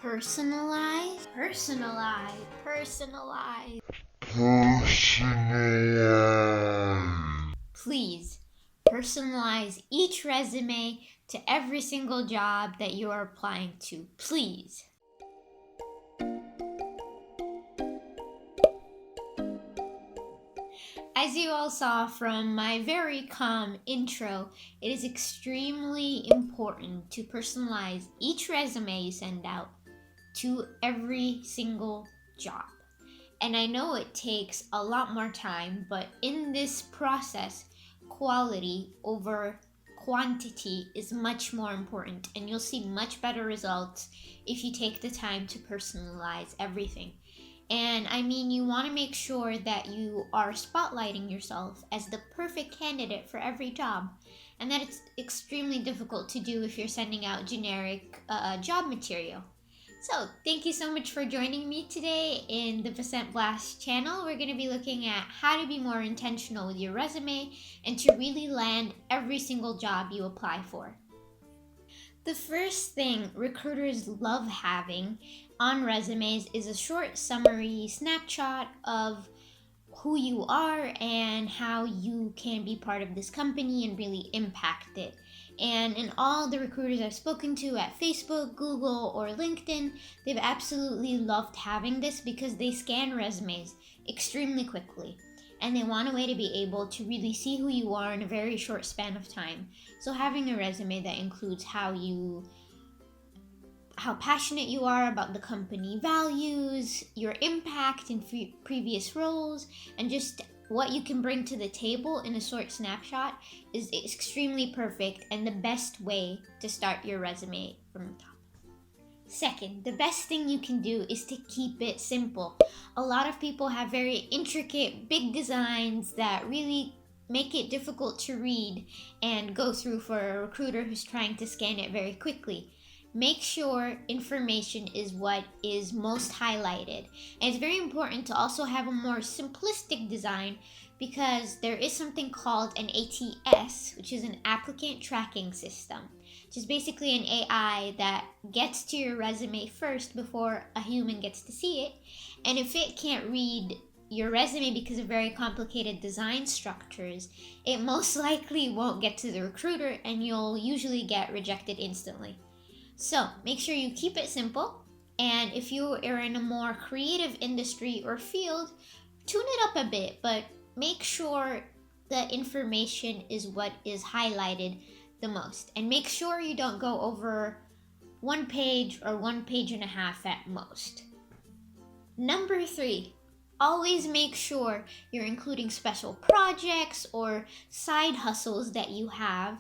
Personalize, personalize, personalize. Please personalize each resume to every single job that you are applying to. Please. As you all saw from my very calm intro, it is extremely important to personalize each resume you send out to every single job. And I know it takes a lot more time, but in this process, quality over quantity is much more important, and you'll see much better results if you take the time to personalize everything. And I mean, you want to make sure that you are spotlighting yourself as the perfect candidate for every job, and that it's extremely difficult to do if you're sending out generic job material. So, thank you so much for joining me today in the Percent Blast channel. We're going to be looking at how to be more intentional with your resume and to really land every single job you apply for. The first thing recruiters love having on resumes is a short summary snapshot of who you are and how you can be part of this company and really impact it. And in all the recruiters I've spoken to at Facebook, Google, or LinkedIn, they've absolutely loved having this because they scan resumes extremely quickly. And they want a way to be able to really see who you are in a very short span of time. So having a resume that includes how passionate you are about the company values, your impact in previous roles, and just what you can bring to the table in a short snapshot is extremely perfect and the best way to start your resume from the top. Second, the best thing you can do is to keep it simple. A lot of people have very intricate, big designs that really make it difficult to read and go through for a recruiter who's trying to scan it very quickly. Make sure information is what is most highlighted. And it's very important to also have a more simplistic design because there is something called an ATS, which is an applicant tracking system, which is basically an AI that gets to your resume first before a human gets to see it. And if it can't read your resume because of very complicated design structures, it most likely won't get to the recruiter and you'll usually get rejected instantly. So make sure you keep it simple, and if you are in a more creative industry or field, tune it up a bit, but make sure the information is what is highlighted the most. And make sure you don't go over 1 page or 1.5 pages at most. Number 3, always make sure you're including special projects or side hustles that you have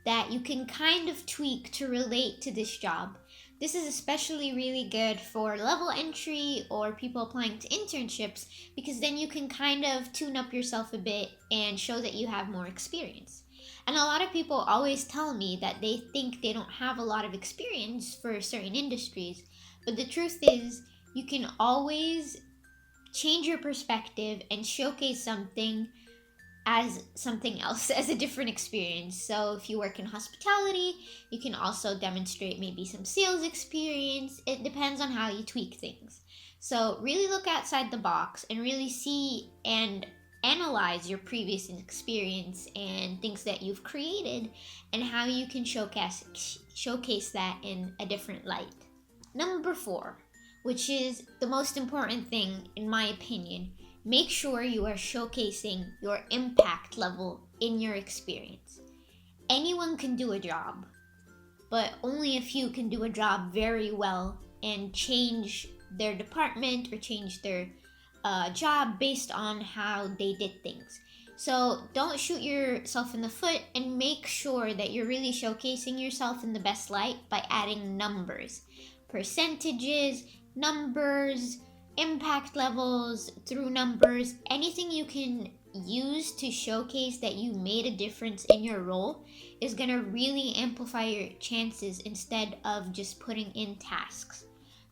that you can kind of tweak to relate to this job. This is especially really good for level entry or people applying to internships because then you can kind of tune up yourself a bit and show that you have more experience. And a lot of people always tell me that they think they don't have a lot of experience for certain industries, but the truth is you can always change your perspective and showcase something as something else, as a different experience. So if you work in hospitality, you can also demonstrate maybe some sales experience. It depends on how you tweak things. So really look outside the box and really see and analyze your previous experience and things that you've created and how you can showcase that in a different light. Number 4, which is the most important thing in my opinion, make sure you are showcasing your impact level in your experience. Anyone can do a job, but only a few can do a job very well and change their department or change their job based on how they did things. So don't shoot yourself in the foot and make sure that you're really showcasing yourself in the best light by adding numbers, percentages, numbers, impact levels through numbers, anything you can use to showcase that you made a difference in your role is going to really amplify your chances instead of just putting in tasks.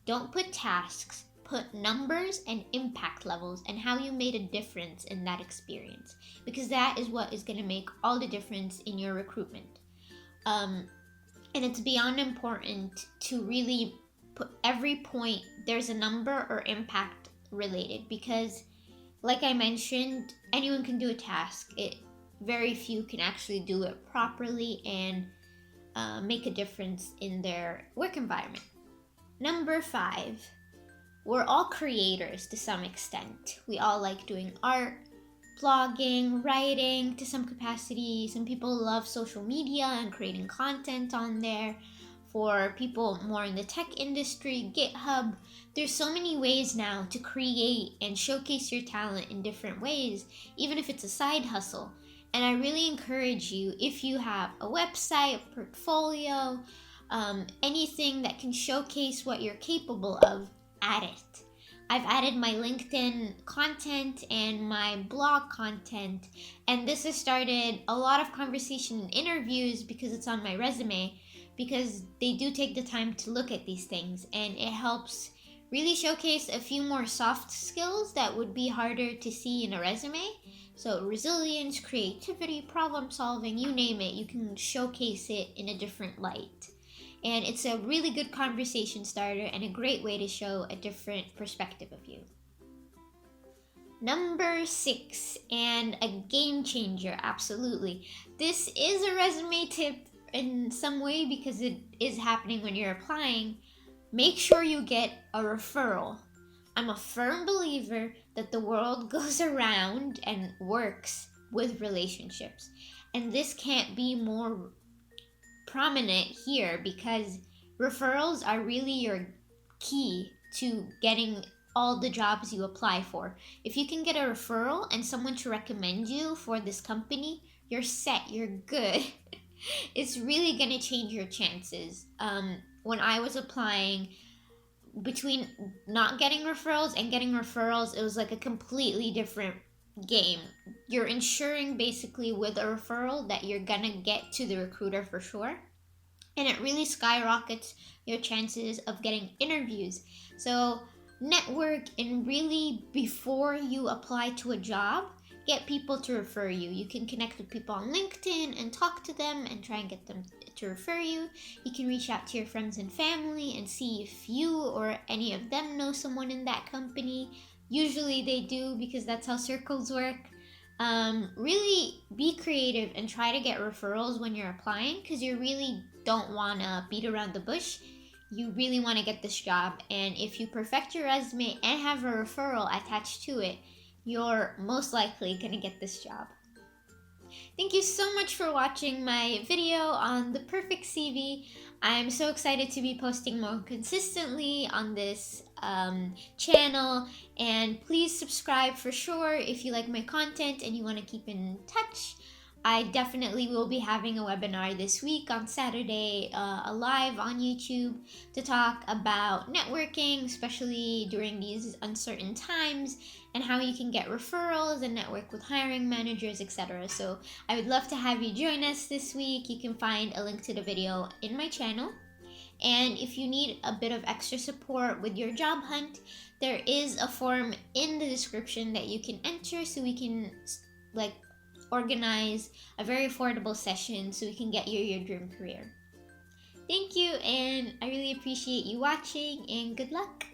Don't put tasks, put numbers and impact levels and how you made a difference in that experience, because that is what is going to make all the difference in your recruitment. And it's beyond important to really every point there's a number or impact related, because like I mentioned, anyone can do a task. Very few can actually do it properly and make a difference in their work environment. Number 5, we're all creators to some extent. We all like doing art, blogging, writing to some capacity. Some people love social media and creating content on there. For people more in the tech industry, GitHub, there's so many ways now to create and showcase your talent in different ways, even if it's a side hustle. And I really encourage you, if you have a website, a portfolio, anything that can showcase what you're capable of, add it. I've added my LinkedIn content and my blog content, and this has started a lot of conversation and interviews because it's on my resume, because they do take the time to look at these things, and it helps really showcase a few more soft skills that would be harder to see in a resume. So resilience, creativity, problem solving, you name it, you can showcase it in a different light. And it's a really good conversation starter and a great way to show a different perspective of you. Number 6, and a game changer, absolutely. This is a resume tip in some way because it is happening when you're applying. Make sure you get a referral. I'm a firm believer that the world goes around and works with relationships. And this can't be more prominent here, because referrals are really your key to getting all the jobs you apply for. If you can get a referral and someone to recommend you for this company, you're set, you're good. It's really going to change your chances. When I was applying, between not getting referrals and getting referrals, it was like a completely different game. You're ensuring basically with a referral that you're gonna get to the recruiter for sure, and it really skyrockets your chances of getting interviews. So network, and really before you apply to a job, get people to refer you. You can connect with people on LinkedIn and talk to them and try and get them to refer you. You can reach out to your friends and family and see if you or any of them know someone in that company. Usually they do, because that's how circles work. Really be creative and try to get referrals when you're applying, because you really don't want to beat around the bush. You really want to get this job, and if you perfect your resume and have a referral attached to it, you're most likely going to get this job. Thank you so much for watching my video on the perfect CV. I'm so excited to be posting more consistently on this channel, and please subscribe for sure if you like my content and you want to keep in touch. I definitely will be having a webinar this week on Saturday, live on YouTube, to talk about networking, especially during these uncertain times, and how you can get referrals and network with hiring managers, etc. So I would love to have you join us this week. You can find a link to the video in my channel. And if you need a bit of extra support with your job hunt, there is a form in the description that you can enter, so we can organize a very affordable session so we can get you your dream career. Thank you, and I really appreciate you watching, and good luck!